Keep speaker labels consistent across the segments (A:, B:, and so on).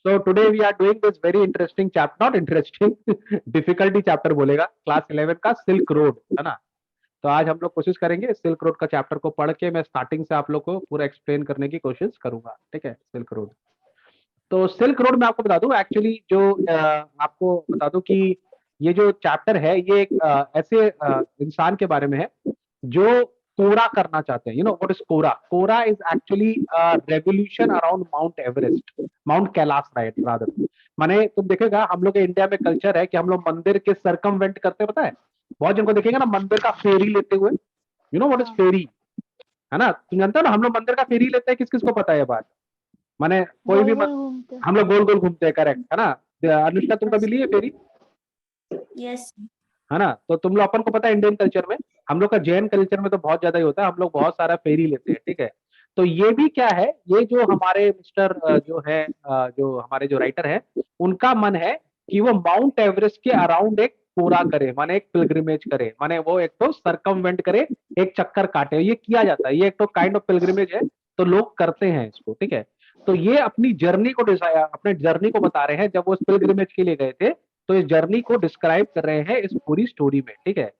A: So today we are doing this very interesting chapter, not interesting, difficulty chapter बोलेगा class 11 का silk road, है ना। तो आज हम लोग कोशिश करेंगे सिल्क रोड का चैप्टर को पढ़ के मैं स्टार्टिंग से आप लोग को पूरा एक्सप्लेन करने की कोशिश करूंगा, ठीक है। सिल्क रोड, तो सिल्क रोड में आपको बता दूं एक्चुअली जो आपको बता दूं कि ये जो चैप्टर है ये एक ऐसे इंसान के बारे में है जो कोरा करना चाहते हैं। You know what is kora? Kora is actually revolution around mount Everest, mount Kailash, right rather. माने तुम देखेगा हम लोग के इंडिया में कल्चर है कि हम लोग मंदिर के सरकमवेंट करते हैं, पता है? बहुत जन को देखेगा ना मंदिर का फेरी लेते हुए। यू नो व्हाट इज फेरी, है ना? तुम जानते हो ना हम लोग मंदिर का फेरी लेते हैं, किस किस को पता है ये बात? माने कोई
B: गोल
A: भी
B: गोल घूमते।
A: हम लोग गोल गोल घूमते हैं, करेक्ट है ना। अनुष्का तुम कभी लिए फेरी?
B: यस।
A: है ना। तो तुम लोग अपन को पता है इंडियन कल्चर में, हम लोग का जैन कल्चर में तो बहुत ज्यादा ही होता है, हम लोग बहुत सारा फेरी लेते हैं, ठीक है। तो ये भी क्या है, ये जो हमारे मिस्टर जो है जो हमारे जो राइटर है उनका मन है कि वो माउंट एवरेस्ट के अराउंड एक पूरा करे, माने एक पिलग्रिमेज करे, माने वो एक तो सरकमवेंट करे, एक चक्कर काटे। ये किया जाता है, ये एक तो काइंड ऑफ पिलग्रिमेज है, तो लोग करते हैं इसको, ठीक है। तो ये अपनी जर्नी को अपने जर्नी को बता रहे हैं जब वो इस पिलग्रिमेज के लिए गए थे, तो इस जर्नी को डिस्क्राइब कर रहे हैं इस पूरी स्टोरी में, ठीक है।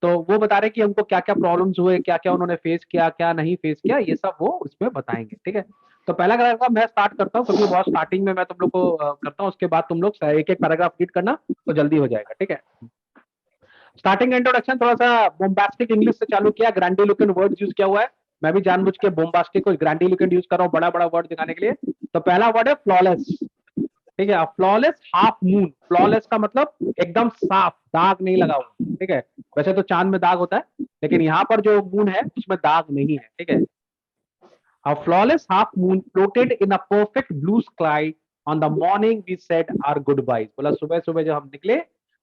A: तो वो बता रहे हैं कि हमको क्या क्या प्रॉब्लम्स हुए, क्या क्या उन्होंने फेस किया, क्या नहीं फेस किया, ये सब वो उसमें बताएंगे, ठीक है। तो पहला पैराग्राफ मैं स्टार्ट करता हूँ क्योंकि बहुत स्टार्टिंग में मैं तुम लोग को करता हूँ, उसके बाद तुम लोग एक एक पैराग्राफ रीड करना तो जल्दी हो जाएगा, ठीक है। स्टार्टिंग इंट्रोडक्शन थोड़ा सा बोम्बास्टिक इंग्लिश से चालू किया, ग्रैंडिलोक्वेंट वर्ड यूज किया हुआ है। मैं भी जानबूझ के बोम्बास्टिक को ग्रैंडिलोक्वेंट यूज कर रहा हूँ, बड़ा बड़ा वर्ड दिखाने के लिए। तो पहला वर्ड है फ्लॉलेस, ठीक है। फ्लॉलेस हाफ मून, फ्लॉलेस का मतलब एकदम साफ, दाग नहीं लगा हुआ, ठीक है। वैसे तो चांद में दाग होता है, लेकिन यहाँ पर जो मून है उसमें दाग नहीं है, ठीक है। A flawless half moon floated in a perfect blue sky on the morning we said our goodbyes। बोला सुबह सुबह जब हम निकले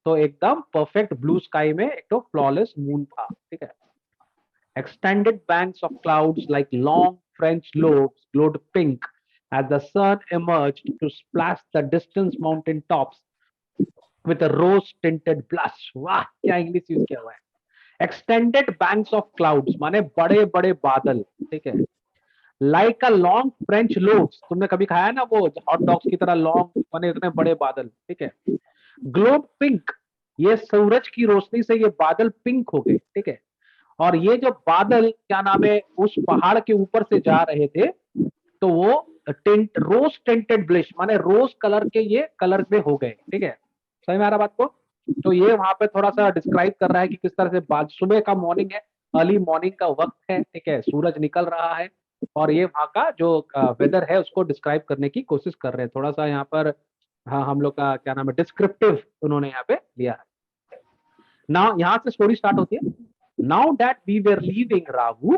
A: तो एकदम परफेक्ट ब्लू स्काई में एक तो फ्लॉलेस मून था, ठीक है। Extended banks of clouds like long French lobes glowed pink as the sun emerged to splash the distant mountain tops with a rose tinted blush। वाह क्या इंग्लिश यूज किया हुआ है। एक्सटेंडेड बैंक्स ऑफ क्लाउड्स माने बड़े बड़े बादल, ठीक है। Like a long French loaves, तुमने कभी खाया ना वो हॉट डॉग्स की तरह लॉन्ग बने इतने बड़े बादल, ठीक है। ग्लोब पिंक, ये सूरज की रोशनी से ये बादल पिंक हो गए, ठीक है। और ये जो बादल क्या नाम है उस पहाड़ के ऊपर से जा रहे थे, तो वो टेंट रोज टेंटेड ब्लिश माने रोज कलर के ये कलर में हो गए, ठीक है। समझ में आ रहा बात को? तो ये वहां पे थोड़ा सा डिस्क्राइब कर रहा है कि किस तरह से सुबह का मॉर्निंग है, अर्ली मॉर्निंग का वक्त है, ठीक है, सूरज निकल रहा है, और ये वहां का जो वेदर है उसको डिस्क्राइब करने की कोशिश कर रहे हैं थोड़ा सा यहाँ पर। हाँ, हम लोग का क्या नाम है डिस्क्रिप्टिव उन्होंने यहाँ पे लिया है। नाउ यहाँ से स्टोरी स्टार्ट होती है। Now that we were leaving राहु,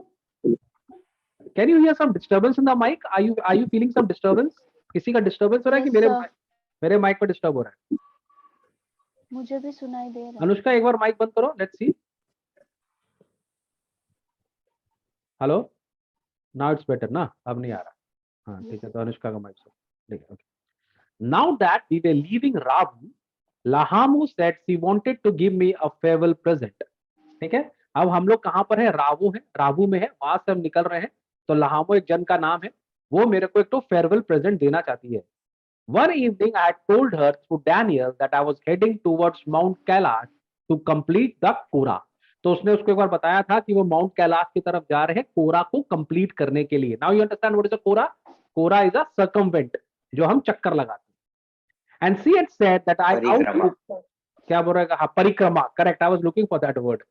A: can you hear some disturbance in the mic? Are you feeling some disturbance? किसी का डिस्टर्बेंस हो रहा है कि
B: Yes,
A: मेरे
B: sir.
A: मेरे माइक पर डिस्टर्ब हो रहा है?
B: मुझे भी सुनाई दे रहा है।
A: अनुष्का एक बार माइक बंद करो, let's see. Hello, now it's better ना, अब नहीं आ रहा। हाँ ठीक है, तो अनुष्का का माइक ठीक है, okay. Now that we were leaving Ravu, Lahamu said she wanted to give me a farewell present। ठीक है, अब हम लोग कहाँ पर है? रावू है, रावू में है, वहां से हम निकल रहे हैं। तो लहामो एक जन का नाम है, वो मेरे को एक तो फेयरवेल प्रेजेंट देना चाहती है। One evening I had told her through Daniel that I was heading towards Mount Kailash to complete the Kora। तो उसने उसको एक बार बताया था कि वो माउंट कैलाश की तरफ जा रहे हैं कोरा को कंप्लीट करने के लिए। Now you understand what is a kora? Kora is a circumvent, जो हम चक्कर लगाते हैं। And she had said that I
C: parikrama.
A: Out, क्या बोल रहा है? हाँ, परिक्रमा, correct, I was looking for that word.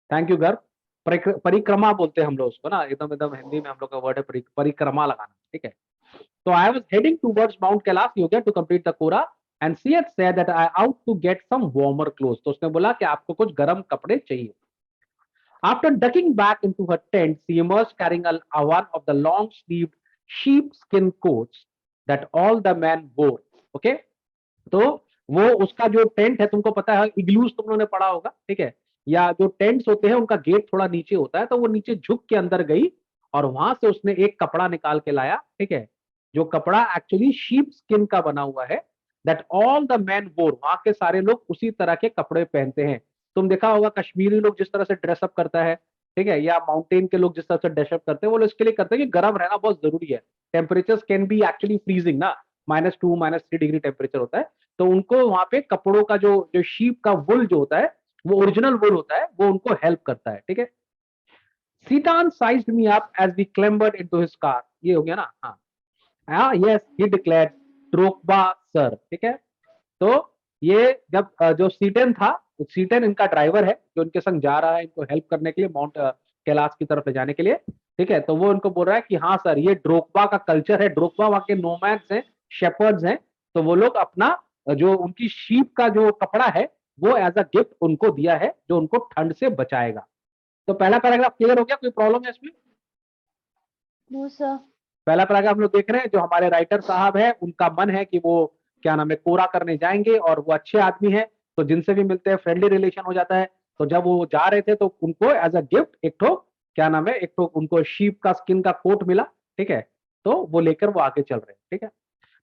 A: Thank you Garv. परिक्रमा बोलते हैं हम लोग उसको ना, एकदम एकदम हिंदी में हम लोग का वर्ड है परिक्रमा लगाना, ठीक है। So I was heading towards Mount Kailash Yoga to complete the Kora, and she had said that I ought to get some warmer clothes। तो उसने बोला कि आपको कुछ गर्म कपड़े चाहिए। After ducking back into her tent, she emerged carrying one of the long-sleeved sheepskin coats that all the men wore। Okay? तो वो उसका जो टेंट है, तुमको पता है इग्लूस तुम लोगों ने पढ़ा होगा, ठीक है, या जो टेंट्स होते हैं उनका गेट थोड़ा नीचे होता है, तो वो नीचे झुक के अंदर गई और वहां से उसने एक कपड़ा निकाल के लाया, ठीक है, जो कपड़ा एक्चुअली शीप स्किन का बना हुआ है। दैट ऑल द मैन वोर, वहां के सारे लोग उसी तरह के कपड़े पहनते हैं। तुम देखा होगा कश्मीरी लोग जिस तरह से ड्रेसअप करता है, ठीक है, या माउंटेन के लोग जिस तरह से ड्रेसअप करते हैं, वो लोग इसके लिए करते हैं कि गर्म रहना बहुत जरूरी है। Temperature can be actually freezing ना, -2 -3 डिग्री टेम्परेचर होता है, तो उनको वहां पे कपड़ों का जो जो शीप का वुल जो होता है, वो ओरिजिनल वुल होता है, वो उनको हेल्प करता है, ठीक है। Sitan sized me up as we clambered into his car, ये हो गया ना, हाँ, यस ही डिक्लेयर्ड, ड्रोकबा सर, ठीक है। तो ये जब जो सीटेन था, सीटेन इनका ड्राइवर है जो इनके संग जा रहा है इनको हेल्प करने के लिए माउंट कैलाश की तरफ ले जाने के लिए, ठीक है। तो वो इनको बोल रहा है कि हाँ सर, ये ड्रोकबा का कल्चर है, ड्रोकबा वहां के नोमैड्स हैं, शेपर्ड्स हैं, तो वो लोग अपना जो उनकी शीप का जो कपड़ा है वो एज अ गिफ्ट उनको दिया है, जो उनको ठंड से बचाएगा। तो पहला पैराग्राफ क्लियर हो गया, कोई प्रॉब्लम है इसमें?
B: No sir.
A: पहला पैराग्राफ हम लोग देख रहे हैं, जो हमारे राइटर साहब है उनका मन है कि वो क्या नाम है कोरा करने जाएंगे, और वो अच्छे आदमी है, तो जिनसे भी मिलते हैं फ्रेंडली रिलेशन हो जाता है। तो जब वो जा रहे थे तो उनको एज अ गिफ्ट एक ठो क्या नाम है, एक ठो उनको शीप का स्किन का कोट मिला, ठीक है। तो वो लेकर वो आगे चल रहे हैं, ठीक है।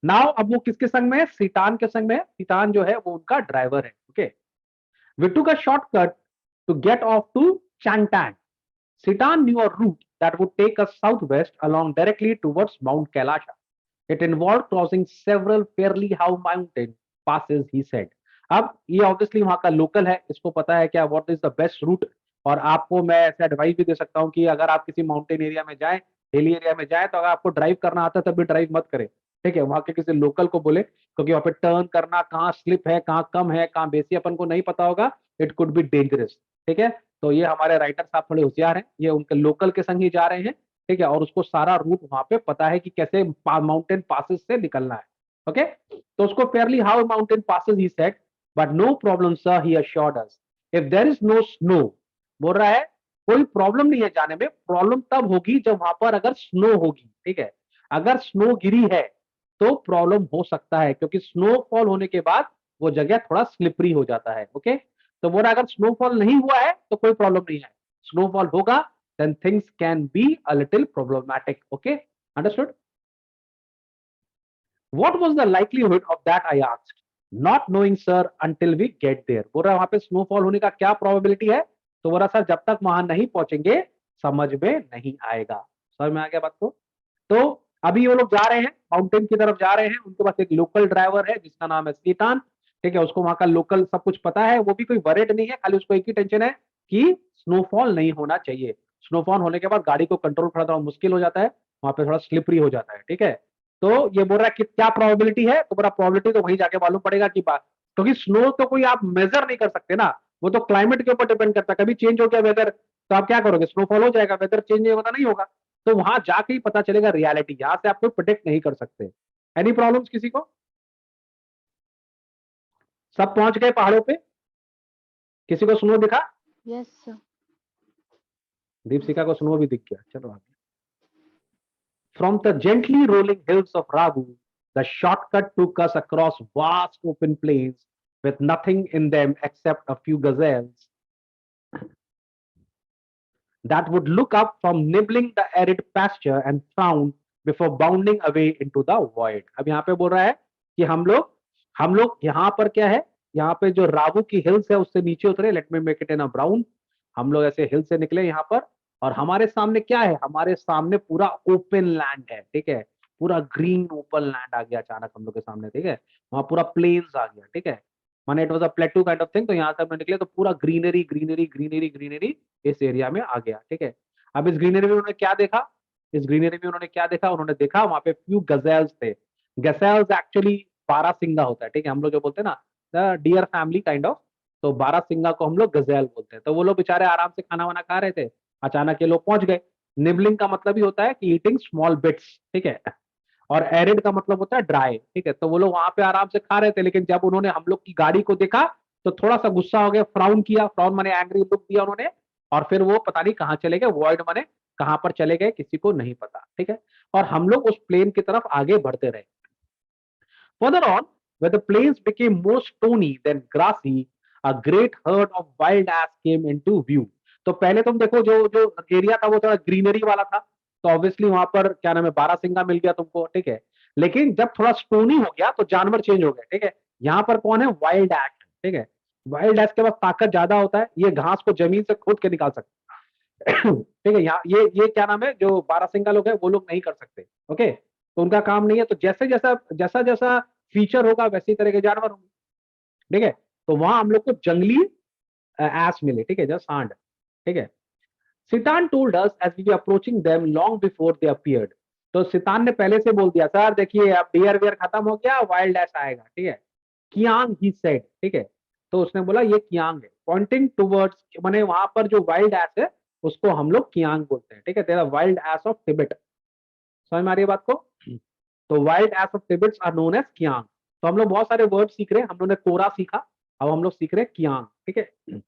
A: नाउ अब वो किसके संग में है? सीटान के संग में है। सीटान जो है वो उनका ड्राइवर है, okay. We took a shortcut to get off to Changtang. Sitan knew a route that would take us southwest along directly towards Mount Kailasha. It involved crossing several fairly high mountain passes, he said. अब ये obviously वहां का local है, इसको पता है क्या what is the best route. और आपको मैं ऐसा एडवाइस भी दे सकता हूँ कि अगर आप किसी माउंटेन एरिया में जाएं, हिली एरिया में जाएं, तो अगर आपको ड्राइव करना आता है तब भी ड्राइव मत करें, ठीक है। वहां के किसी लोकल को बोले, क्योंकि वहां पे टर्न करना, कहाँ स्लिप है, कहाँ कम है, कहाँ बेसी अपन को नहीं पता होगा, इट कुड बी डेंजरस, ठीक है। तो ये हमारे राइटर साहब थोड़े होशियार हैं, ये उनके लोकल के संग ही जा रहे हैं, ठीक है, और उसको सारा रूट वहां पे पता है कि कैसे माउंटेन पासेस से निकलना है, ओके। तो उसको fairly how mountain passes he said, but no problem sir, he assured us, if there is no snow. बोल रहा है कोई प्रॉब्लम नहीं है जाने में, प्रॉब्लम तब होगी जब वहां पर अगर स्नो होगी, ठीक है। अगर स्नो गिरी है तो प्रॉब्लम हो सकता है, क्योंकि स्नोफॉल होने के बाद वो जगह थोड़ा स्लिपरी हो जाता है, ओके। तो बोला अगर स्नोफॉल नहीं हुआ है तो कोई प्रॉब्लम नहीं है, स्नोफॉल होगा then things can be a little problematic, okay, understood? What was the likelihood of that, I asked, not knowing sir until we get there. बोल रहा वहां पे स्नोफॉल होने का क्या प्रोबेबिलिटी है? तो बोला सर जब तक वहां नहीं पहुंचेंगे समझ में नहीं आएगा। समझ में आ गया बात को? तो अभी वो लोग जा रहे हैं, माउंटेन की तरफ जा रहे हैं, उनके पास एक लोकल ड्राइवर है जिसका नाम है सीतान, ठीक है। उसको वहां का लोकल सब कुछ पता है, वो भी कोई वरिड नहीं है, खाली उसको एक ही टेंशन है कि स्नोफॉल नहीं होना चाहिए। स्नोफॉल होने के बाद गाड़ी को कंट्रोल करना थोड़ा मुश्किल हो जाता है, वहां पे थोड़ा स्लिपरी हो जाता है, ठीक है। तो ये बोल रहा है कि क्या प्रोबेबिलिटी है, तो बोला प्रोबेबिलिटी तो वहीं जाके मालूम पड़ेगा कि बात, क्योंकि स्नो तो कोई आप मेजर नहीं कर सकते ना, वो तो क्लाइमेट के ऊपर डिपेंड करता है, कभी चेंज हो गया वेदर तो आप क्या करोगे, स्नोफॉल हो जाएगा, वेदर चेंज नहीं होगा, नहीं होगा। तो वहां जाके ही पता चलेगा रियलिटी, यहां से आप कोई प्रिडिक्ट नहीं कर सकते। एनी प्रॉब्लम्स किसी को? सब पहुंच गए पहाड़ों पे? किसी को स्नो दिखा?
B: Yes sir.
A: दीपशिका को स्नो भी दिख गया, चलो आगे। From the gently rolling hills of Ragu, the shortcut took us across vast open plains with nothing in them except a few gazelles that would look up from nibbling the arid pasture and frown before bounding away into the void. अब यहाँ पे बोल रहा है कि हम लोग यहाँ पर क्या है, यहाँ पे जो रागू की हिल्स है उससे नीचे उतरे, let me make it in a brown. हम लोग ऐसे हिल से निकले यहाँ पर, और हमारे सामने क्या है, हमारे सामने पूरा ओपन लैंड है, ठीक है। पूरा ग्रीन ओपन लैंड आ गया अचानक हम लोग के सामने, ठीक है। वहां पूरा प्लेन्स आ गया, ठीक है। माने it was a प्लेटू kind of thing. तो यहाँ से हम निकले तो पूरा ग्रीनरी ग्रीनरी ग्रीनरी ग्रीनरी इस एरिया में आ गया, ठीक है। अब इस ग्रीनरी में उन्होंने क्या देखा, इस ग्रीनरी में उन्होंने क्या देखा, उन्होंने देखा वहां पे फ्यू गजेल्स थे। गजेल्स एक्चुअली बारहसिंगा होता है, ठीक है। हम लोग जो बोलते हैं ना the deer family kind of, तो बारहसिंगा को हम लोग गजेल बोलते हैं। तो वो लोग बेचारे आराम से खाना वाना खा रहे थे, अचानक ये लोग पहुंच गए। निबलिंग का मतलब ही होता है कि ईटिंग स्मॉल बिट्स, ठीक है। और एरिड का मतलब होता है ड्राई, ठीक है। तो वो लोग वहां पे आराम से खा रहे थे, लेकिन जब उन्होंने हम लोग की गाड़ी को देखा तो थोड़ा सा गुस्सा हो गया, फ्राउन किया, फ्राउन माने एंग्री लुक दिया उन्होंने, और फिर वो पता नहीं कहाँ चले गए, वॉइड माने कहां पर चले गए किसी को नहीं पता, ठीक है। और हम लोग उस प्लेन की तरफ आगे बढ़ते रहे। Further on, where the plains became more stony than grassy, a great herd of wild ass came into view. तो पहले तुम देखो जो जो एरिया था वो थोड़ा ग्रीनरी वाला था, तो ऑब्वियसली वहां पर क्या नाम है बारहसिंगा मिल गया तुमको, ठीक है। लेकिन जब थोड़ा स्टोनी हो गया तो जानवर चेंज हो गए, ठीक है। यहाँ पर कौन है, वाइल्ड एस, ठीक है। वाइल्ड एस के पास ताकत ज्यादा होता है, ये घास को जमीन से खोद के निकाल सकता है ठीक है। यहाँ ये क्या नाम है, जो बारहसिंगा लोग है वो लोग नहीं कर सकते, ओके। तो उनका काम नहीं है। तो जैसे जैसा जैसा जैसा फीचर होगा वैसी तरह के जानवर होंगे, ठीक है। तो वहां हम लोग को जंगली एस मिले, ठीक है, जस्ट सांड, ठीक है। Sitan told us as we were approaching them long before they appeared. तो सितान ने पहले से बोल दिया, सर देखिए अब डियर वेयर खत्म हो गया, वाइल्ड एस आएगा, ठीक है। कियांग ही सेड, ठीक है। तो उसने बोला ये कियांग है, पॉइंटिंग टुवर्ड्स, माने वहां पर जो वाइल्ड एस है उसको हम लोग कियांग बोलते हैं, ठीक है। तेरा वाइल्ड एस ऑफ तिब्बत, समझ में आ रही है बात को? तो wild ass of Tibet are known as kiang. तो हम लोग बहुत सारे वर्ड सीख रहे हैं, हम लोग ने कोरा सीखा, अब हम लोग सीख रहे हैं कियांग, ठीक है।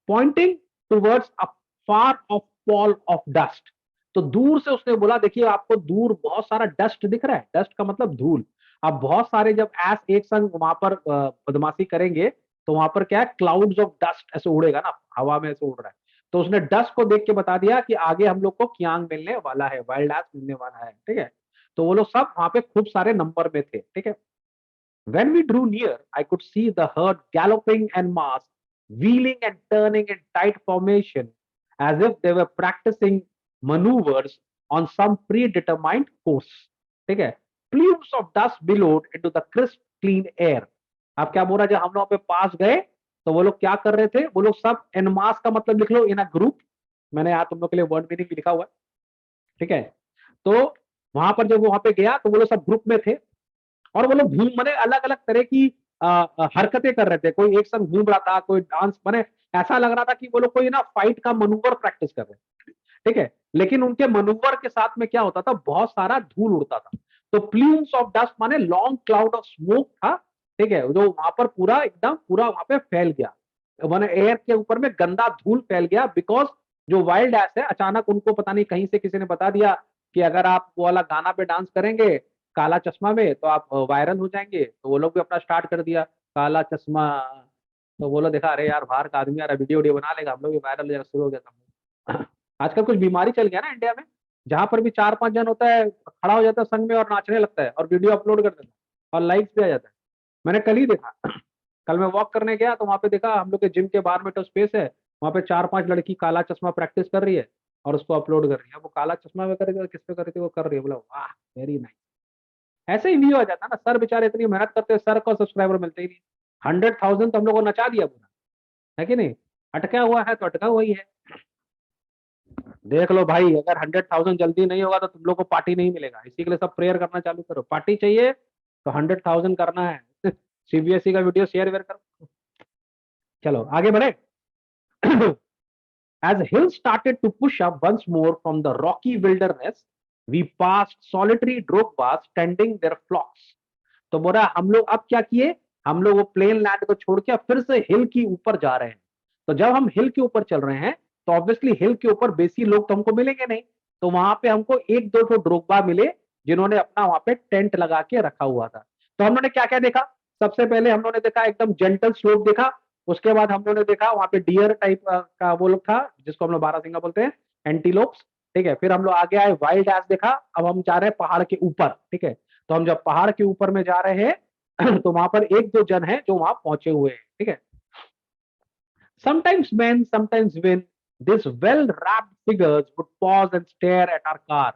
A: Pointing towards a far of fall of dust. तो दूर से उसने बोला, देखिए आपको दूर बहुत सारा डस्ट दिख रहा है, डस्ट का मतलब धूल। अब बहुत सारे जब एस एक संग वहां पर बदमाशी करेंगे तो वहां पर क्या है, क्लाउड्स ऑफ डस्ट ऐसे उड़ेगा ना, हवा में ऐसे उड़ रहा है। तो उसने डस्ट को देख के बता दिया कि आगे हम लोग को कियांग मिलने वाला है, वाइल्ड एस मिलने वाला है, ठीक है। तो वो लोग सब वहां पे खूब सारे नंबर में थे, ठीक है। When we drew near, I could see the herd galloping en masse, wheeling and turning in tight formation, as if they were practicing maneuvers on some predetermined course. ठीक है? Plumes of dust billowed into the crisp, clean air. अब क्या बोल रहा है, जब हम लोग पे पास गए तो वो लोग क्या कर रहे थे, वो लोग सब en masse का मतलब लिख लो, इन अ ग्रुप। मैंने यहाँ तुम लोग के लिए वर्ड मीनिंग भी लिखा हुआ है, ठीक है। तो वहां पर जब वो वहां पे गया तो वो लोग सब ग्रुप में थे, और वो लोग घूम मने अलग अलग तरह की हरकतें कर रहे थे। कोई एक संग घूम रहा था, कोई डांस, मने ऐसा लग रहा था कि वो लोग कोई ना फाइट का मनूवर प्रैक्टिस कर रहे हैं, ठीक है। लेकिन उनके मनूवर के साथ में क्या होता था, बहुत सारा धूल उड़ता था। तो प्लूम्स ऑफ डस्ट माने लॉन्ग क्लाउड ऑफ स्मोक था, ठीक है, जो वहां पर पूरा एकदम पूरा वहां पे फैल गया, माने एयर के ऊपर में गंदा धूल फैल गया। बिकॉज जो वाइल्ड एस है, अचानक उनको पता नहीं कहीं से किसी ने बता दिया कि अगर आप वो वाला गाना पे डांस करेंगे काला चश्मा में तो आप वायरल हो जाएंगे। तो वो लोग भी अपना स्टार्ट कर दिया, काला चश्मा। तो वो लोग देखा, अरे यार बाहर का आदमी आ रहा, वीडियो वीडियो बना लेगा, हम लोग भी वायरल हो जाना शुरू हो गया था। आजकल कुछ बीमारी चल गया ना इंडिया में, जहां पर भी 4-5 जन होता है, खड़ा हो जाता है संग में और नाचने लगता है और वीडियो अपलोड कर देता है और लाइक्स भी आ जाता है। मैंने कल ही देखा, कल मैं वॉक करने गया तो वहां पे देखा हम लोग के जिम के बाहर में तो स्पेस है, वहां पे 4-5 लड़की काला चश्मा प्रैक्टिस कर रही है और उसको अपलोड कर रही है। वो काला चश्मा में कर रही है, किस पे कर रही थी, वो कर रही है, बोला वाह वेरी नाइस। ऐसे ही व्यू आ जाता है ना, सर बेचारे इतनी मेहनत करते हैं, सर को सब्सक्राइबर मिलते ही नहीं। 100,000 तो हम लोग को नचा दिया पूरा, है कि नहीं? अटका हुआ है तो अटका हुआ ही है। देख लो भाई, अगर 100,000 जल्दी नहीं होगा तो तुम लोग को पार्टी नहीं मिलेगा। इसी के लिए सब प्रेयर करना चालू करो, पार्टी चाहिए तो 100,000 करना है। सीबीएसई का वीडियो शेयर वेयर करो। चलो आगे बढ़े। As hills started to push up once more from the rocky wilderness, we passed solitary drogbas tending their flocks. तो बोला हम लोग अब क्या किए, हम लोग वो प्लेन लैंड को छोड़ के फिर से हिल के ऊपर जा रहे हैं। तो जब हम हिल के ऊपर चल रहे हैं तो ऑब्वियसली हिल के ऊपर बेसी लोग तो हमको मिलेंगे नहीं। तो वहां पे हमको एक दो तो ड्रोग्बा मिले जिन्होंने अपना वहां पे टेंट लगा के रखा हुआ था। तो हम लोगों ने क्या क्या देखा, सबसे पहले हम लोगों ने देखा एकदम जेंटल स्लोप देखा। उसके बाद हम लोगों ने देखा वहां पे डियर टाइप का वो लोग था, जिसको हम लोग बारहसिंगा बोलते हैं, एंटीलोप्स, ठीक है। फिर हम लोग आगे आए, वाइल्ड एस देखा। अब हम जा रहे हैं पहाड़ के ऊपर, ठीक है। तो हम जब पहाड़ के ऊपर में जा रहे हैं तो वहां पर एक दो जन है जो वहां पहुंचे हुए हैं, ठीक है। Sometimes men, sometimes women, these well-wrapped figures would pause and stare at our car.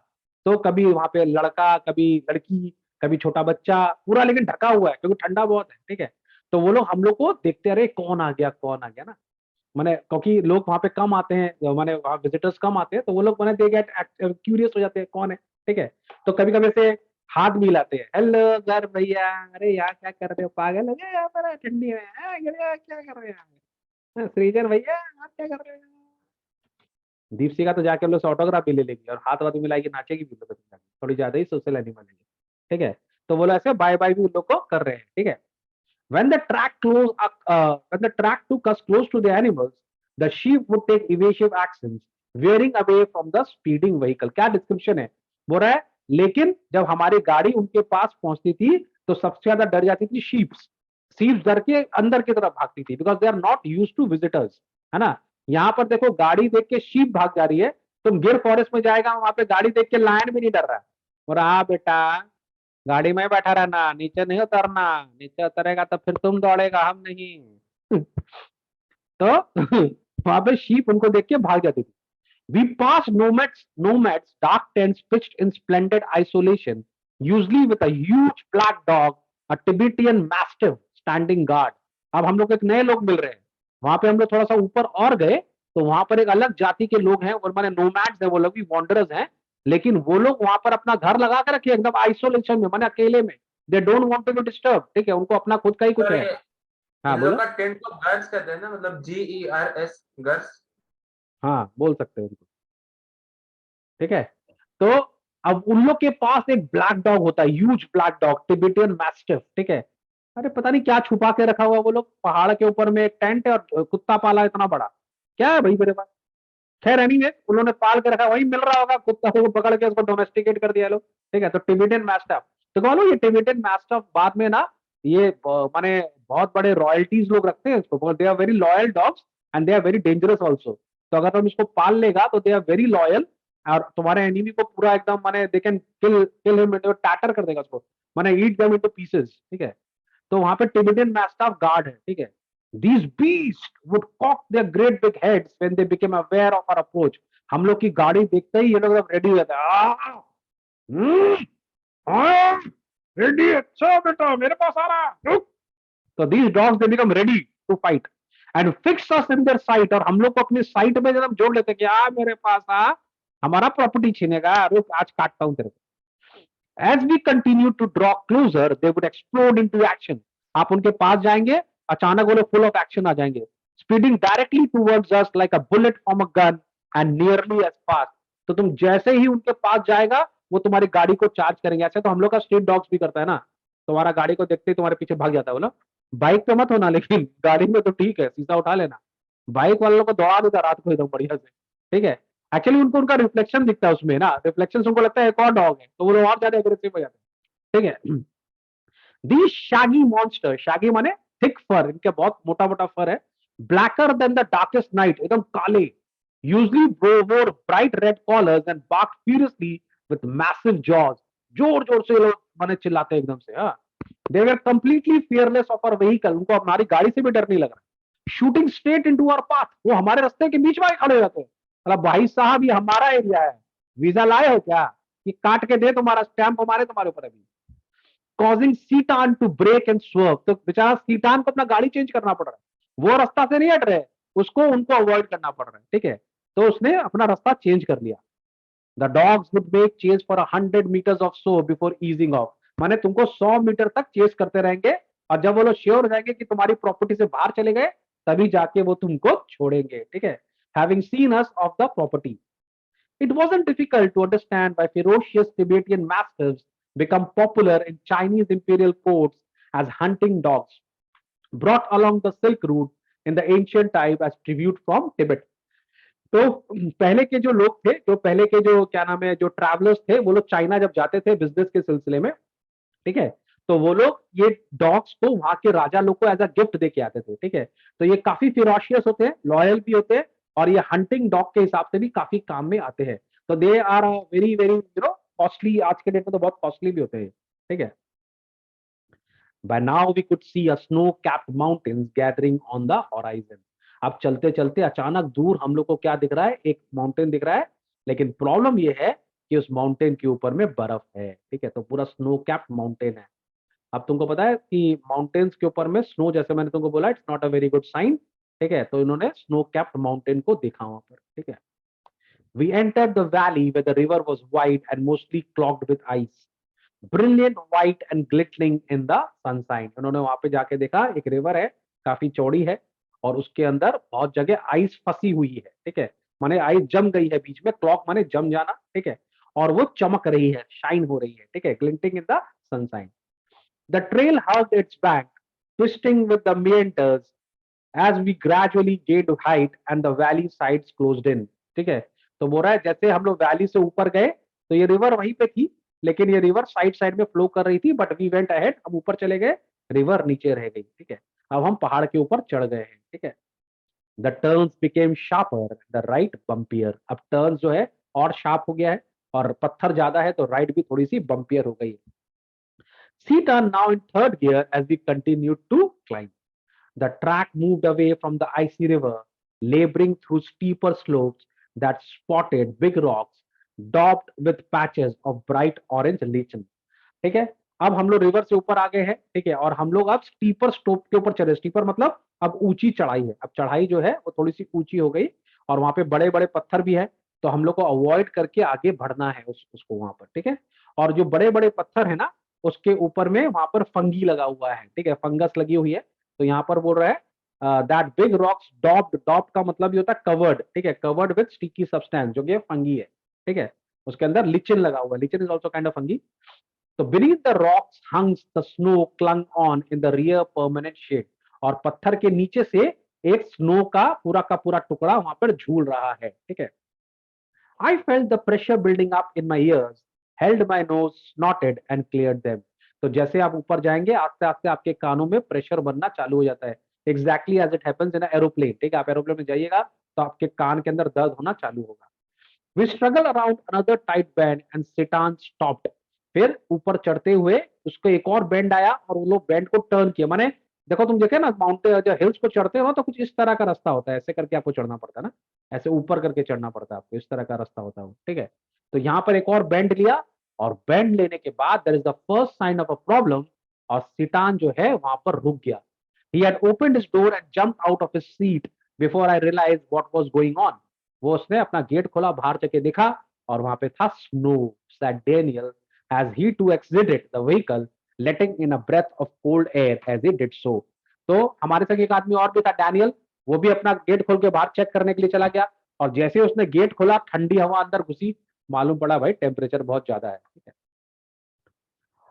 A: तो कभी वहां पे लड़का, कभी लड़की, कभी छोटा बच्चा, पूरा लेकिन ढका हुआ है क्योंकि ठंडा बहुत है, ठीक है। तो वो लोग हम लोग को देखते रहे, कौन आ गया कौन आ गया ना। माने क्योंकि लोग वहां पे कम आते हैं, माने वहां विजिटर्स कम आते हैं, तो वो लोग माने दे गेट क्यूरियस हो जाते हैं कौन है, ठीक है। तो कभी कभी से हाथ मिलाते हैं, हेलो सर भैया, अरे यार क्या कर रहे हो, पागल हो गए यहाँ पर ठंडी में, क्या कर रहे हैं? श्रीजन भैया आप क्या कर रहे हैं? दीपशिका तो जाके हम लोग से ऑटोग्राफ भी ले लेगी और हाथ वाथ मिलाएगी, नाचेगी भी लोग जाके। थोड़ी ज्यादा ही सोशल एनिमल है, ठीक है। तो बोला ऐसे बाय बाय भी उन लोग को कर रहे हैं, ठीक है। When the track when the track took us close to the animals, the sheep would take evasive actions, veering away from the speeding vehicle. क्या डिस्क्रिप्शन है, बोल रहा है लेकिन जब हमारी गाड़ी उनके पास पहुंचती थी तो सबसे ज्यादा डर जाती थी शीप्स। शीप्स डर के अंदर की तरफ भागती थी, because they are not use to visitors, है ना। यहाँ पर देखो गाड़ी देख के शीप भाग जा रही है, तुम गिर फॉरेस्ट में जाएगा वहां पे गाड़ी देख के लायन भी नहीं डर रहा है। और हाँ बेटा, गाड़ी में बैठा रहना, नीचे नहीं उतरना, नीचे उतरेगा तो फिर तुम दौड़ेगा हम नहीं। तो वहां पे शीप उनको देख के भाग जाती थी। We passed nomads, dark tents pitched in splendid isolation, usually with a huge black dog, a Tibetan mastiff standing guard. अब हम लोग एक नए लोग मिल रहे हैं, वहां पे हम लोग थोड़ा सा ऊपर और गए तो वहां पर एक अलग जाति के लोग हैं, और माने नोमैड्स हैं, वो लोग भी वॉन्डरर्स हैं, लेकिन वो लोग वहां पर अपना घर लगा के रखे एकदम आइसोलेशन में, माने अकेले में। They don't want to be disturb, ठीक है, उनको अपना खुद का ही कुछ
C: सर
A: है।
C: ये
A: हाँ
C: इन लोग
A: बोलो।
C: का टेंट को गर्स कहते हैं ना, मतलब GERS, गर्स।
A: हाँ बोल सकते हो उनको, ठीक है। तो अब उन लोग के पास एक ब्लैक डॉग होता है, huge black dog, Tibetan mastiff, ठीक है। अरे पता नहीं क्या छुपा के रखा हुआ वो लोग, पहाड़ के ऊपर में एक टेंट है और कुत्ता पाला इतना बड़ा, क्या है भाई मेरे पास। खैर एनीवे, उन्होंने पाल के रखा, वही मिल रहा होगा कुत्ता को पकड़ के उसको डोमेस्टिकेट कर दिया लोग, ठीक है। तो टिबेटियन मैस्टिफ, तो बोलो ये टिबेटियन मैस्टिफ बाद में ना, ये माने बहुत बड़े रॉयल्टीज लोग रखते हैं इसको, they are very loyal dogs and they are very dangerous also. तो अगर तुम इसको पाल लेगा तो दे आर वेरी लॉयल, और तुम्हारे एनिमी को पूरा एकदम माने they can kill kill him, टैटर कर देगा उसको, माने ईट देम इनटू पीसेस, ठीक है। तो वहां पे टिबेटियन मैस्टाफ गार्ड है, ठीक है। These beast would cock their great big heads when they became aware of our approach. हम लोग की गाड़ी देखते ही ये लोग रेडी हो जाते हैं, रेडी, अच्छा बेटा मेरे पास आ रहा, रुक। तो these dogs they become ready to fight and fix us in their sight, और हम लोग को अपनी साइट में जब जोड़ लेते कि आ मेरे पास आ, हमारा प्रॉपर्टी छीनेगा, रुक आज काटता हूं तेरे को। As we continue to draw closer, they would explode into action. आप उनके पास जाएंगे, अचानक वो लोग फुल ऑफ एक्शन आ जाएंगे, speeding directly towards us like a bullet from a gun and nearly as fast. तो तुम जैसे ही उनके पास जाएगा वो तुम्हारी गाड़ी को चार्ज करेंगे। ऐसे तो हम लोग का स्ट्रीट डॉग्स भी करता है ना, तुम्हारा गाड़ी को देखते ही तुम्हारे पीछे भाग जाता है बोला। बाइक पे मत होना, लेकिन गाड़ी में तो ठीक है, शीशा उठा लेना। बाइक वालों को दौड़ा देता रात को एकदम बढ़िया से, ठीक है। एक्चुअली उनको उनका रिफ्लेक्शन दिखता है उसमें ना, रिफ्लेक्शन उनको लगता है एक और डॉग है, तो वो लोग और ज्यादा एग्रेसिव हो जाते हैं, ठीक है। दी शैगी मॉन्स्टर, शैगी माने थिक फर, इनके बहुत मोटा मोटा फर है, blacker than the darkest night, एकदम काले, usually wore bright red collars and bark furiously with massive jaws. जोर जोर से लोग माने चिल्लाते हैं एकदम से। हाँ, they were completely fearless of our vehicle, उनको हमारी गाड़ी से भी डर नहीं लग रहा। Shooting straight into our path, वो हमारे रास्ते के बीच में खड़े हो जाते हैं। मतलब भाई साहब ये हमारा एरिया है, वीजा लाए हो क्या, कि काट के दे तुम्हारा स्टैंप हमारे तुम्हारे ऊपर अभी। Causing Sitan to brake and swerve, तो बेचारा सीटान को अपना गाड़ी चेंज करना पड़ रहा है, वो रास्ता से नहीं हट रहे, उसको उनको अवॉइड करना पड़ रहा है, ठीक है। तो उसने अपना रास्ता चेंज कर लिया। The dogs would make chase for 100 metres off so before easing off, माने तुमको 100 मीटर तक चेस करते रहेंगे, और जब वो लोग श्योर हो जाएंगे कि तुम्हारी प्रॉपर्टी से बाहर चले गए, तभी जाके वो तुमको छोड़ेंगे, ठीक है। Having scene us of the property, it wasn't difficult to understand why ferocious Tibetan mastiffs become popular in Chinese imperial courts as hunting dogs, brought along the Silk Route in the ancient time as tribute from Tibet. तो पहले के जो लोग थे, जो पहले के जो क्या नाम है, जो ट्रैवलर्स थे, वो लोग चाइना जब जाते थे बिजनेस के सिलसिले में, ठीक है, तो वो लोग ये डॉग्स को वहां के राजा लोग को एज अ गिफ्ट दे के आते थे, ठीक है। तो ये काफी फिरोशियस होते हैं, लॉयल भी होते हैं, और ये हंटिंग डॉग के हिसाब से भी काफी काम में आते हैं। तो they are very very costly, आज के डेट में तो बहुत कॉस्टली भी होते हैं, ठीक है। By now we could see a snow-capped mountains gathering on the horizon. अब चलते चलते अचानक दूर हम लोग को क्या दिख रहा है, एक माउंटेन दिख रहा है, लेकिन प्रॉब्लम ये है कि उस माउंटेन के ऊपर में बर्फ है, ठीक है। तो पूरा स्नो कैप्ड माउंटेन है। अब तुमको पता है कि माउंटेन्स के ऊपर में स्नो, जैसे मैंने तुमको बोला, it's not a very good sign, ठीक है। तो इन्होंने स्नो कैप्ड माउंटेन को देखा वहां पर, ठीक है। We entered the valley where the river was wide and mostly clogged with ice. Brilliant white and glittering in the sunshine. उन्होंने वहां पे जाके देखा, एक रिवर है, काफी चौड़ी है, और उसके अंदर बहुत जगह आइस फंसी हुई है, ठीक है। माने आइस जम गई है बीच में, क्लॉक माने जम जाना, ठीक है। और वो चमक रही है, शाइन हो रही है, ठीक है, glinting in the sunshine. The trail hugged its bank, twisting with the meanders as we gradually gained height and the valley sides closed in, ठीक है। तो बोल रहा है जैसे हम लोग वैली से ऊपर गए तो ये रिवर वहीं पे थी, लेकिन ये रिवर साइड साइड में फ्लो कर रही थी, बट वी वेंट अहेड, हम ऊपर चले गए, रिवर नीचे रह गई, ठीक है। अब हम पहाड़ के ऊपर चढ़ गए हैं, ठीक है। The turns became sharper, the ride bumpier, अब टर्न जो है और शार्प हो गया है, और पत्थर ज्यादा है तो राइट भी थोड़ी सी बम्पियर हो गई है। Sea turned now in third gear as we continued to climb. The track moved away from the icy river, laboring through steeper slopes, that spotted big rocks daubed with patches of bright orange lichen. ठीक है, अब हम लोग river से ऊपर आ गए हैं, ठीक है, और हम लोग अब स्टीपर स्टोप के ऊपर चले। स्टीपर मतलब अब ऊंची चढ़ाई है, अब चढ़ाई जो है वो थोड़ी सी ऊंची हो गई और वहां पे बड़े बड़े पत्थर भी है, तो हम लोग को अवॉइड करके आगे बढ़ना है उसको वहां पर, ठीक है। और जो बड़े बड़े पत्थर है ना, उसके ऊपर में वहां पर फंगी लगा हुआ है, ठीक है, फंगस लगी हुई है। तो यहाँ पर बोल रहा है that big rocks doped, doped का मतलब ये होता है कवर्ड, ठीक है, कवर्ड विद स्टिकी सब्सटेंस, जो कि फंगी है, ठीक है, उसके अंदर लिचन लगा हुआ है, lichen is also kind of fungi. तो beneath the rocks hung the snow clung on in the rear permanent shade, और पत्थर के नीचे से एक स्नो का पूरा टुकड़ा वहां पर झूल रहा है, ठीक है। I felt the pressure building up in my ears, held my nose, snorted and cleared them. तो जैसे आप ऊपर जाएंगे आस्ते आस्ते आपके कानों में प्रेशर बनना चालू हो जाता है, exactly as it happens in aeroplane, ठीक है। आप एरोप्लेन में जाइएगा तो आपके कान के अंदर दर्द होना चालू होगा। We struggled around another tight bend and Sitan stopped. फिर ऊपर चढ़ते हुए उसको एक और बेंड आया और वो लोग बेंड को टर्न किया। माने देखो, तुम देखे ना माउंटेन जो हिल्स को चढ़ते हो तो कुछ इस तरह का रास्ता होता है, ऐसे करके आपको चढ़ना पड़ता है ना, ऐसे ऊपर करके चढ़ना पड़ता है आपको, इस तरह का रास्ता होता है, ठीक है। तो यहाँ पर एक और बेंड लिया और बेंड लेने के बाद there is the first sign of a problem, और सिटान जो है वहां पर रुक गया। He had opened his door and jumped out of his seat before I realized what was going on. वो उसने अपना गेट खोला, बाहर जाके देखा और वहां पे था snow. Said Daniel as he too exited the vehicle, letting in a breath of cold air as he did so. तो हमारे संग एक आदमी और भी था, डैनियल, वो भी अपना गेट खोल के बाहर चेक करने के लिए चला गया, और जैसे उसने गेट खोला ठंडी हवा अंदर घुसी, मालूम पड़ा भाई टेम्परेचर बहुत ज्यादा है, ठीक है।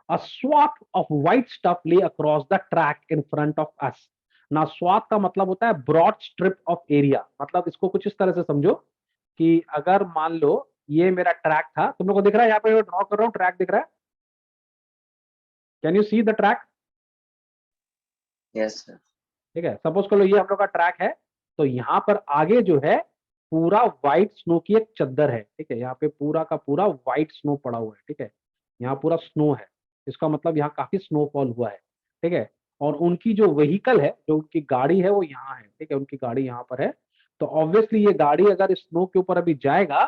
A: A swath of white stuff lay across the track in front of us. ना स्वाथ का मतलब होता है ब्रॉड स्ट्रिप ऑफ एरिया, मतलब इसको कुछ इस तरह से समझो कि अगर मान लो ये मेरा ट्रैक था, तुम लोग को दिख रहा है, यहाँ पे ड्रॉ कर रहा हूँ, ट्रैक दिख रहा है, can you see the track?
D: Yes sir.
A: ठीक है, सपोज कर लो ये हम लोग का ट्रैक है, तो यहाँ पर आगे जो है पूरा व्हाइट स्नो की एक चद्दर है, ठीक है, यहाँ पे पूरा का पूरा व्हाइट स्नो पड़ा हुआ है, ठीक है, यहाँ पूरा स्नो है, इसका मतलब यहाँ काफी स्नोफॉल हुआ है, ठीक है। और उनकी जो व्हीकल है, जो उनकी गाड़ी है वो यहाँ है, ठीक है, उनकी गाड़ी यहाँ पर है, तो ऑब्वियसली ये गाड़ी अगर स्नो के ऊपर अभी जाएगा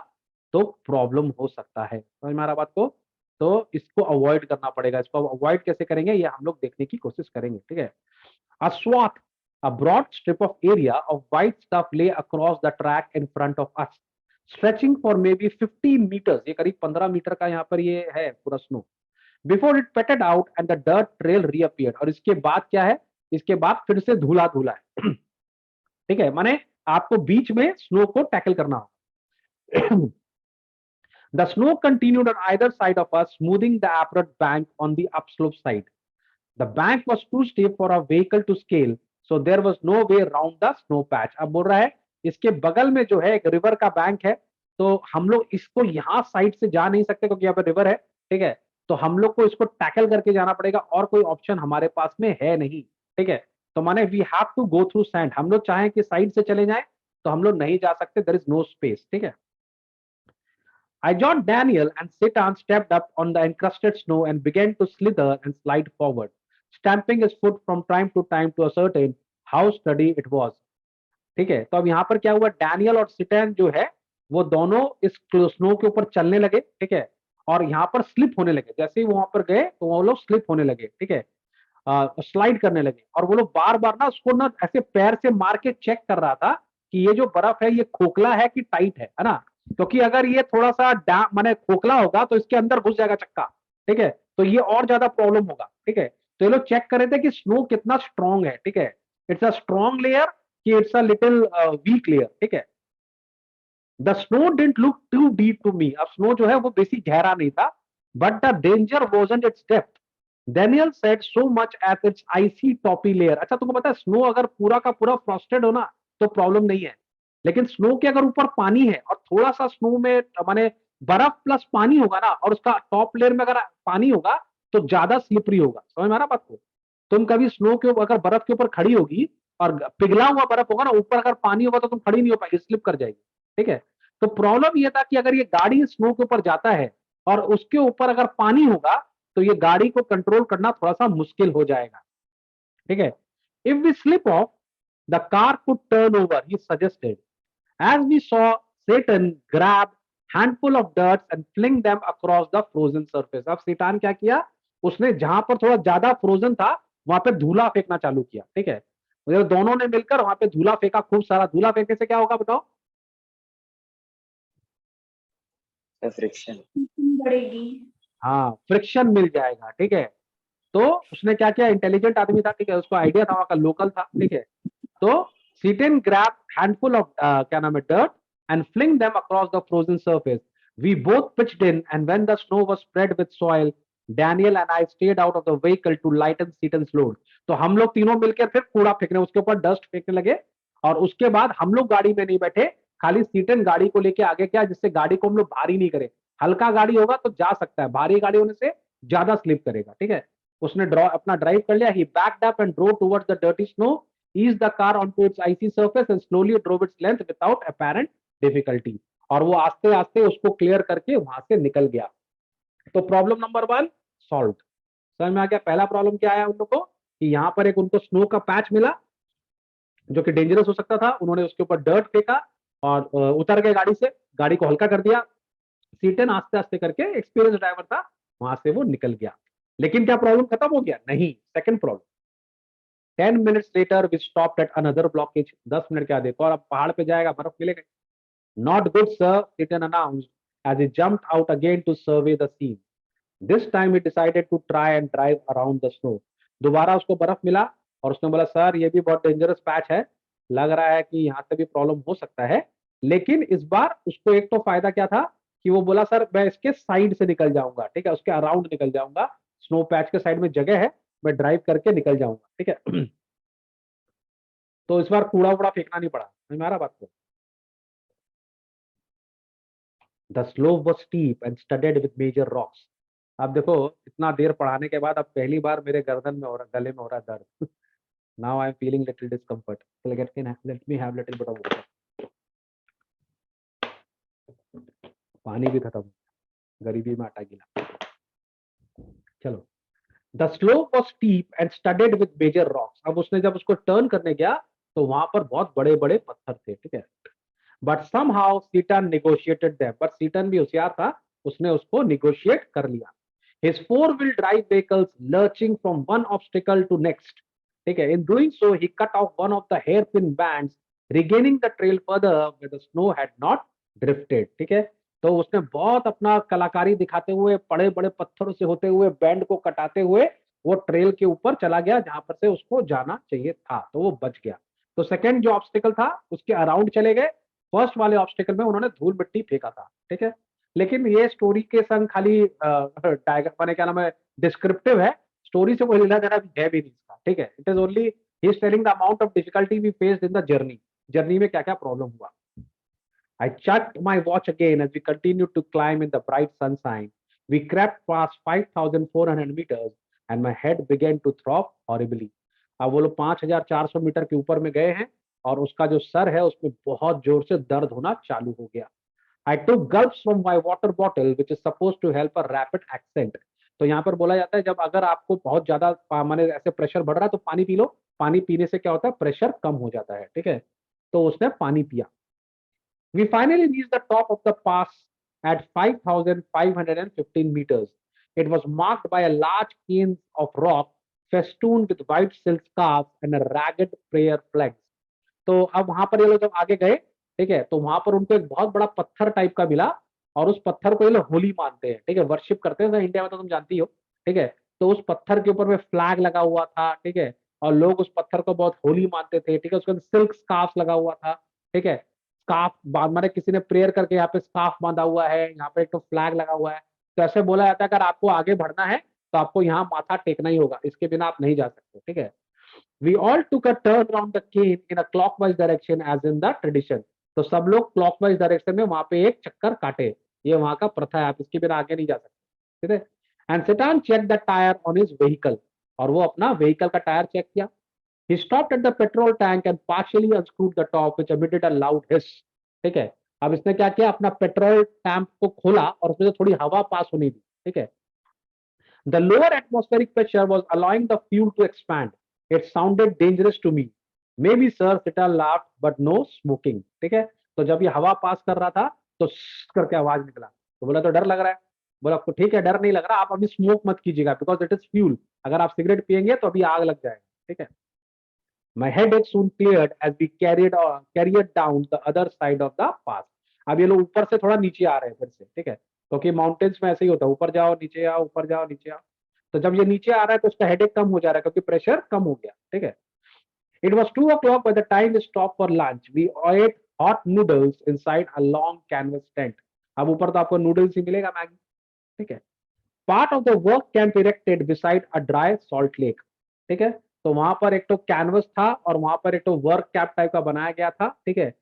A: तो प्रॉब्लम हो सकता है, समझ में आ रहा बात को? तो इसको अवॉइड करना पड़ेगा। इसको अवॉइड कैसे करेंगे ये हम लोग देखने की कोशिश करेंगे, ठीक है। A swath, a broad strip of area of white stuff lay across the track in front of us, stretching for maybe 15 meters. ये करीब 15 मीटर का यहाँ पर ये है पूरा snow. Before it petted out and the dirt trail reappeared. और इसके बाद क्या है? इसके बाद फिर से धूला धूला है, ठीक है, माने आपको बीच में स्नो को टैकल करना होगा। The snow continued on either side of us, smoothing the apparent bank on the upslope side. The bank was too steep for a vehicle to scale, so there was no way around the snow patch. अब बोल रहा है इसके बगल में जो है एक रिवर का बैंक है, तो हम लोग इसको यहाँ साइड से जा नहीं सकते क्योंकि यहाँ पे रिवर है, ठीक है, तो हम लोग को इसको टैकल करके जाना पड़ेगा और कोई ऑप्शन हमारे पास में है नहीं, ठीक है। तो माने we have to go through sand, हम लोग चाहें कि साइड से चले जाएं तो हम लोग नहीं जा सकते, देयर इज नो स्पेस, ठीक है। I joined Daniel and Sitan stepped up on the encrusted snow and began to slither and slide forward, stamping his foot from time to ascertain how steady it was. ठीक है, तो अब यहाँ पर क्या हुआ, डैनियल और सिटैन जो है वो दोनों इस स्नो के ऊपर चलने लगे, ठीक है, और यहाँ पर स्लिप होने लगे। जैसे ही वहां पर गए तो वो लोग स्लिप होने लगे, ठीक है, स्लाइड करने लगे, और वो लोग बार बार ना उसको ना ऐसे पैर से मार के चेक कर रहा था कि ये जो बर्फ है ये खोखला है कि टाइट है ना, क्योंकि अगर ये थोड़ा सा माने खोखला होगा तो इसके अंदर घुस जाएगा चक्का, ठीक है, तो ये और ज्यादा प्रॉब्लम होगा, ठीक है। तो ये लोग चेक कर रहे थे कि स्नो कितना स्ट्रॉन्ग है, ठीक है, इट्स अ स्ट्रॉन्ग लेयर कि it's a little weak layer, ठीक है। The snow didn't look too deep to me, अब स्नो जो है वो बेसी गहरा नहीं था, but the danger wasn't its depth. Daniel said so much as its icy toppy layer. अच्छा, तुमको पता है स्नो अगर पूरा का पूरा फ्रॉस्टेड हो ना तो प्रॉब्लम नहीं है, लेकिन स्नो के अगर ऊपर पानी है और थोड़ा सा स्नो में माने बर्फ प्लस पानी होगा ना, और उसका टॉप लेयर में अगर पानी होगा तो ज्यादा स्लिपरी होगा, समझ में आ रहा बात को? तुम कभी स्नो के ऊपर अगर बर्फ के ऊपर खड़ी होगी और पिघला हुआ बर्फ होगा ना, ऊपर अगर पानी होगा तो तुम खड़ी नहीं हो पाएगी, स्लिप कर जाएगी, ठीक है। तो प्रॉब्लम ये था कि अगर ये गाड़ी स्नो के ऊपर जाता है और उसके ऊपर अगर पानी होगा तो ये गाड़ी को कंट्रोल करना थोड़ा सा मुश्किल हो जाएगा, ठीक है। If we slip off the car could turn over, he suggested. As we saw Satan grabbed handful of dirt and fling them across the frozen surface. अब सेटान क्या किया, उसने जहां पर थोड़ा ज्यादा फ्रोजन था वहां पे धूला फेंकना चालू किया, ठीक है। तो दोनों ने मिलकर वहां पे धूला फेंका, खूब सारा धूला फेंकने से क्या होगा बताओ?
D: फ्रिक्शन
B: बढ़ेगी।
A: हाँ, फ्रिक्शन मिल जाएगा, ठीक है। तो उसने क्या किया, इंटेलिजेंट आदमी था, ठीक है, उसको आइडिया था, वहां का लोकल था, ठीक है। तो Satan grabbed handful of क्या नाम है dirt and fling them across the frozen surface. We both pitched in, and when the snow was spread with soil, Daniel and I stayed out of the vehicle to lighten Satan's load. तो हम लोग तीनों मिलकर फिर कूड़ा फेंकने, उसके ऊपर डस्ट फेंकने लगे, और उसके बाद हम लोग गाड़ी में नहीं बैठे, खाली सीटन गाड़ी को लेके आगे क्या, जिससे गाड़ी को हम लोग भारी नहीं करें। हल्का गाड़ी होगा तो जा सकता है, भारी गाड़ी होने से ज्यादा स्लिप करेगा, ठीक है। उसने अपना ड्राइव कर लिया। He backed up and drove towards the dirty snow, eased the car onto its icy surface and slowly drove its length without apparent difficulty. और वो आस्ते आस्ते उसको क्लियर करके वहां से निकल गया। तो प्रॉब्लम नंबर 1 सॉल्व। समझ में आ गया? पहला प्रॉब्लम क्या आया उन लोग को कि यहाँ पर एक उनको स्नो का पैच मिला जो कि डेंजरस हो सकता था, उन्होंने उसके ऊपर डर्ट फेंका और उतर गए गाड़ी से, गाड़ी को हल्का कर दिया। सीटन आस्ते आस्ते करके, एक्सपीरियंस ड्राइवर था, वहां से वो निकल गया। लेकिन क्या प्रॉब्लम खत्म हो गया? नहीं, second problem. 10 minutes later we stopped at another blockage. 10 minute क्या, देखो और अब पहाड़ पे जाएगा, बर्फ मिलेगा। Not good sir, Satan announced as he jumped out again to survey the scene. This time he decided to try and drive around the snow. दोबारा उसको बर्फ मिला और उसने बोला सर ये भी बहुत डेंजरस पैच है, लग रहा है कि यहाँ से भी प्रॉब्लम हो सकता है। लेकिन इस बार उसको एक तो फायदा क्या था कि वो बोला सर मैं इसके साइड से निकल जाऊंगा, ठीक है, उसके अराउंड निकल जाऊंगा, स्नो पैच के साइड में जगह है, मैं ड्राइव करके निकल जाऊंगा, ठीक है। तो इस बार कूड़ा वूड़ा फेंकना नहीं पड़ा। समझ में आ रहा बात को? The slope was steep and studded with major rocks. अब देखो इतना देर पढ़ाने के बाद अब पहली बार मेरे गर्दन में हो रहा, गले में हो रहा दर्द। Now I am feeling little discomfort. So let me have little bit of water. पानी भी खत्म, गरीबी में आटा गिला। चलो, The slope was steep and studded with major rocks. अब उसने जब उसको टर्न करने गया तो वहां पर बहुत बड़े बड़े पत्थर थे, ठीक है। But somehow Satan negotiated them. But Satan भी होशियार था, उसने उसको negotiate कर लिया। His four-wheel drive vehicles lurching from one obstacle to next. ठीक है। In doing so, he cut off one of the hairpin bands, regaining the trail further where the snow had not drifted. ठीक है। तो उसने बहुत अपना कलाकारी दिखाते हुए, बड़े बड़े पत्थरों से होते हुए, बैंड को कटाते हुए वो ट्रेल के ऊपर चला गया जहां पर से उसको जाना चाहिए था, तो वो बच गया। तो सेकंड जो ऑब्स्टिकल था उसके अराउंड चले गए, फर्स्ट वाले ऑब्स्टिकल में उन्होंने धूल मिट्टी फेंका था, ठीक है। लेकिन ये स्टोरी के संग खाली डायग्राम माने क्या नाम है, डिस्क्रिप्टिव है, स्टोरी से कोई लेना देना भी है भी नहीं इसका, ठीक है। It is only he is telling the amount of difficulty we faced in the journey, journey में क्या क्या प्रॉब्लम हुआ। I checked my watch again as we continued to climb in the bright sunshine. We crept past 5,400 meters and my head began to throb horribly. अब वो लोग 5,400 metre के ऊपर में गए हैं और उसका जो सर है उसमें बहुत जोर से दर्द होना चालू हो गया। I took gulps from my water bottle, which is supposed to help a rapid ascent. तो यहाँ पर बोला जाता है जब अगर आपको बहुत ज्यादा माने ऐसे प्रेशर बढ़ रहा है तो पानी पी लो, पानी पीने से क्या होता है, प्रेशर कम हो जाता है, ठीक है। तो उसने पानी पिया। We finally reached the top of the pass at 5,515 meters. It was marked by a large cane of rock festooned with white silk scarves and a ragged prayer flags. तो अब वहां पर ये लोग जब आगे गए, ठीक है, तो वहां पर उनको एक बहुत बड़ा पत्थर टाइप का मिला और उस पत्थर को ये लोग होली मानते हैं, ठीक है, वर्शिप करते हैं, इंडिया में तो तुम जानती हो, ठीक है। तो उस पत्थर के ऊपर में फ्लैग लगा हुआ था, ठीक है, और लोग उस पत्थर को बहुत होली मानते थे, ठीक है। उसके अंदर सिल्क स्कार्फ लगा हुआ था, ठीक है। स्कार्फ बांध माने किसी ने प्रेयर करके यहाँ पे स्कार्फ बांधा हुआ है, यहाँ पे एक तो फ्लैग लगा हुआ है। तो ऐसे बोला जाता है अगर आपको आगे बढ़ना है तो आपको यहाँ माथा टेकना ही होगा, इसके बिना आप नहीं जा सकते, ठीक है। We all took a turn around the cave in a clockwise direction as in the tradition. तो सब लोग clockwise direction में वहां पे एक चक्कर काटे, ये वहां का प्रथा है, आप इसके बिना आगे नहीं जा सकते, ठीक है। And Satan checked the tire on his vehicle, और वो अपना vehicle का टायर चेक किया। He stopped at the petrol tank and partially unscrewed the top, which emitted a loud hiss. ठीक है। अब इसने क्या किया, अपना पेट्रोल टैंक को खोला और उसमें से थोड़ी हवा पास होने दी, ठीक है। The lower atmospheric pressure was allowing the fuel to expand. It sounded dangerous to me. Maybe sir, Satan laughed, but no smoking. ठीक है। तो जब ये हवा पास कर रहा था तो करके आवाज निकला, तो बोला तो डर लग रहा है। बोला आपको ठीक है डर नहीं लग रहा, आप अभी स्मोक मत कीजिएगा बिकॉज इट इज फ्यूल, अगर आप सिगरेट पियेंगे तो अभी आग लग जाएगा, ठीक है। My headache soon cleared as we carried down the other side of the pass. अब ये लोग ऊपर से थोड़ा नीचे आ रहे हैं फिर से, ठीक है, क्योंकि माउंटेन्स में ऐसे ही होता है, ऊपर जाओ नीचे आओ, ऊपर जाओ नीचे आओ। तो जब ये नीचे आ रहा है तो उसका हेडेक कम हो जा रहा है क्योंकि प्रेशर कम हो गया, ठीक है। It was 2 o'clock by the time we stopped for lunch. We ate hot noodles inside a long canvas tent. अब ऊपर तो आपको नूडल्स ही मिलेगा, मैगी, ठीक है। Part of the work camp erected beside a dry salt lake. ठीक है, तो वहां पर एक तो कैनवस था और वहां पर एक तो वर्क कैंप टाइप का बनाया गया था, ठीक है,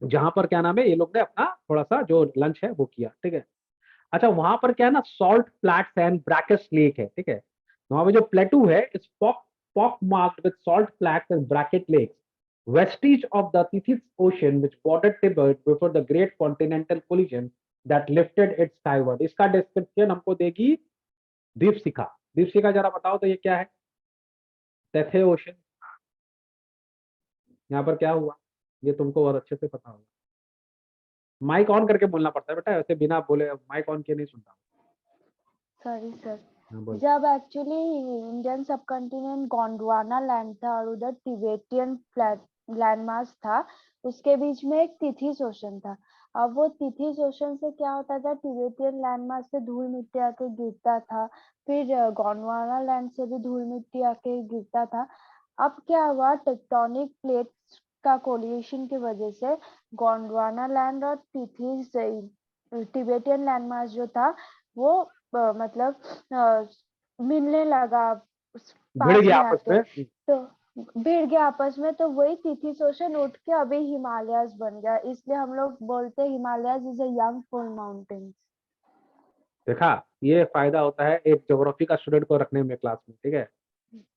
A: जहां पर क्या नाम है ये लोग ने अपना थोड़ा सा जो लंच है वो किया, ठीक है। अच्छा वहां पर क्या है ना, salt flats and brackish lake है, ठीक है। वहां पे जो प्लेटू है is pock marked with salt flats and brackish lakes, vestige of the Tethys Ocean which bordered Tibet before the great continental collision that lifted its skyward. इसका description हमको देगी दीपशिखा। दीपशिखा जरा बताओ तो ये क्या है? टेथे ओशन, यहाँ पर क्या हुआ ये तुमको बहुत अच्छे से पता होगा। माइक ऑन करके बोलना पड़ता है बेटा, ऐसे बिना बोले माइक ऑन किए नहीं सुनता।
B: Sorry sir.
A: हाँ, बोल।
B: जब actually Indian subcontinent Gondwana land था और उधर तिबेटियन लैंडमास था, उसके बीच में एक तिथिस ओशन था। अब वो तिथिस ओशन से क्या होता था, तिबेटियन लैंडमास से धूल मिट्टी आके गिरता था, फिर गोंडवाना लैंड से भी धूल मिट्टी आके गिरता था। अब क्या हुआ, टेक्टोनिक प्लेट्स का कोलिशन की वजह से गोंडवाना लैंड और तिथिस तिबेटियन लैंडमास जो था वो मतलब मिलने लगा
A: भिड़
B: पास
A: गया
B: में
A: आपस
B: आके,
A: में।
B: तो भिड़ गया आपस में, तो वही तिथिस ओशन उठ के अभी हिमालयाज बन गया। इसलिए हम लोग बोलते हैं Himalayas is a young full mountains.
A: देखा, ये फायदा होता है एक ज्योग्राफी का स्टूडेंट को रखने में क्लास में, ठीक है।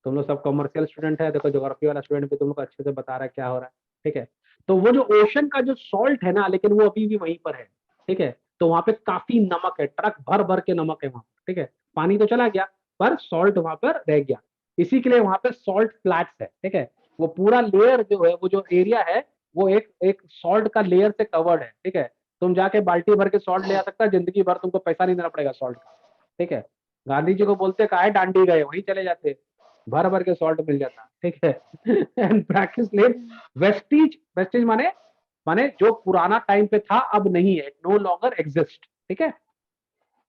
A: तुम लोग सब कमर्शियल स्टूडेंट है, देखो ज्योग्राफी वाला स्टूडेंट भी तुम लोग को अच्छे से बता रहा है क्या हो रहा है, ठीक है। तो वो जो ओशन का जो सॉल्ट है ना, लेकिन वो अभी भी वहीं पर है, ठीक है। तो वहां पे काफी नमक है, ट्रक भर भर के नमक है वहां, ठीक है। पानी तो चला गया पर सॉल्ट वहां पर रह गया, इसी के लिए वहां पे सॉल्ट फ्लैट्स है, ठीक है। वो पूरा लेयर जो है, वो जो एरिया है वो एक एक सॉल्ट का लेयर से कवर्ड है, ठीक है। तुम जाके बाल्टी भर के सॉल्ट ले आ सकता है, जिंदगी भर तुमको पैसा नहीं देना पड़ेगा सॉल्ट का, ठीक है। गांधी जी को बोलते काहे डांडी गए, वहीं चले जाते, भर भर के सॉल्ट मिल जाता, ठीक है। And practice let vestige, vestige माने माने जो पुराना टाइम पे था अब नहीं है, नो लॉन्गर एग्जिस्ट, ठीक है।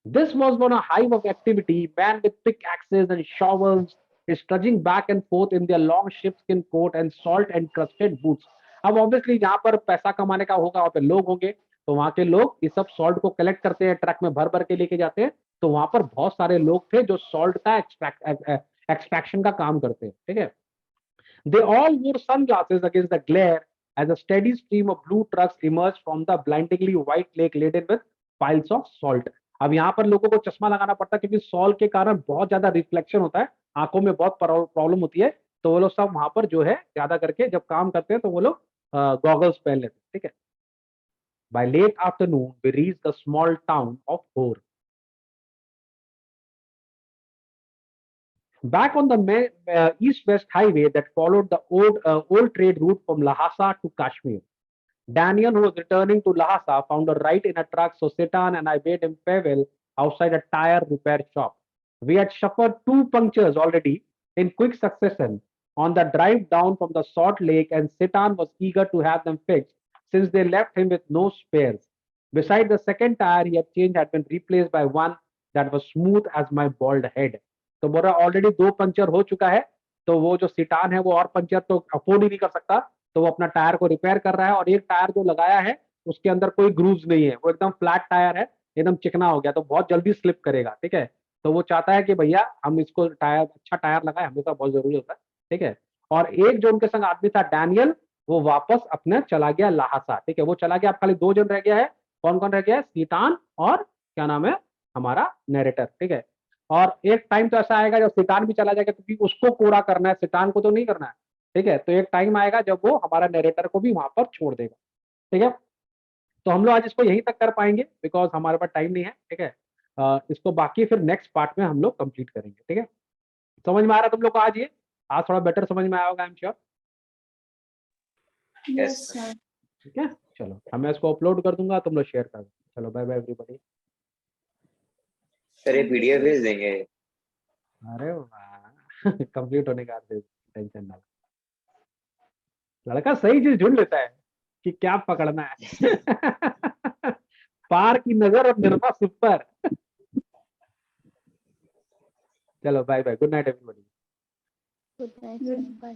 A: This was on a hive of activity, men with pickaxes and shovels is trudging back and forth in their long sheepskin coat and salt encrusted boots. अब ऑब्वियसली जहां पर पैसा कमाने का होगा वहां पे लोग होंगे, तो वहां के लोग इस सब सॉल्ट को कलेक्ट करते हैं, ट्रक में भर भर के लेके जाते हैं। तो वहां पर बहुत सारे लोग थे जो सॉल्ट का एक्सट्रैक्शन का काम करते हैं, ठीक है। They all wore sunglasses against the glare as a steady stream of blue trucks emerged from the blindingly white lake laden with piles of salt. अब यहाँ पर लोगों को चश्मा लगाना पड़ता है क्योंकि सॉल्ट के कारण बहुत ज्यादा रिफ्लेक्शन होता है, आंखों में बहुत प्रॉब्लम होती है। तो वो लोग सब वहां पर जो है ज्यादा करके जब काम करते हैं तो वो लोग गॉगल्स पहन लेते हैं, ठीक है। By late afternoon, we reached the small town of Hor. Back on the east-west highway that followed the old trade route from Lhasa to Kashmir, Daniel, who was returning to Lhasa, found a ride in a truck, so Sitan and I bade him farewell outside a tire repair shop. We had suffered 2 punctures already in quick succession on the drive down from the Salt Lake, and Sitan was eager to have them fixed since they left him with no spares. Besides, the second tire he had changed had been replaced by one that was smooth as my bald head. तो बोल रहा already 2 puncture हो चुका है, तो वो जो सिटान है वो और पंचर तो अफोर्ड ही नहीं कर सकता, तो वो अपना टायर को रिपेयर कर रहा है। और एक टायर जो लगाया है उसके अंदर कोई ग्रूव्स नहीं है, वो एकदम फ्लैट टायर है, एकदम चिकना हो गया, तो बहुत जल्दी स्लिप करेगा, ठीक है। तो वो चाहता है कि भैया हम इसको टायर, अच्छा टायर लगाए, हमेशा बहुत जरूरी होता है, ठीक है। और एक जो उनके संग आदमी था डैनियल, वो वापस अपने चला गया लहासा, ठीक है। वो चला गया, अब खाली 2 जन रह गया है। कौन कौन रह गया है? सिटान और क्या नाम है हमारा नरेटर, ठीक है। और एक टाइम तो ऐसा आएगा जब सिटान भी चला जाएगा, क्योंकि उसको कोड़ा करना है, सिटान को तो नहीं करना है, ठीक है। तो एक टाइम आएगा जब वो हमारा नरेटर को भी वहां पर छोड़ देगा, ठीक है। तो हम लोग आज इसको यहीं तक कर पाएंगे बिकॉज हमारे पास टाइम नहीं है, ठीक है। इसको बाकी फिर नेक्स्ट पार्ट में हम लोग कंप्लीट करेंगे, ठीक है। समझ में आ रहा है तुम लोग को आज? ये आज थोड़ा बेटर समझ में आया होगा, I am sure.
D: Yes, sir.
A: ठीक है, चलो मैं इसको अपलोड कर दूंगा, तुम लोग शेयर कर दो। चलो बाय बाय एवरीबॉडी।
D: सर ये पीडीएफ भेज देंगे।
A: अरे वाह कंप्लीट होने का टेंशन ना लो। लड़का सही चीज ढूंढ लेता है कि क्या पकड़ना है पार की नजर और निर्मा सुपर। चलो bye bye, good night everybody.
B: Good night, bye.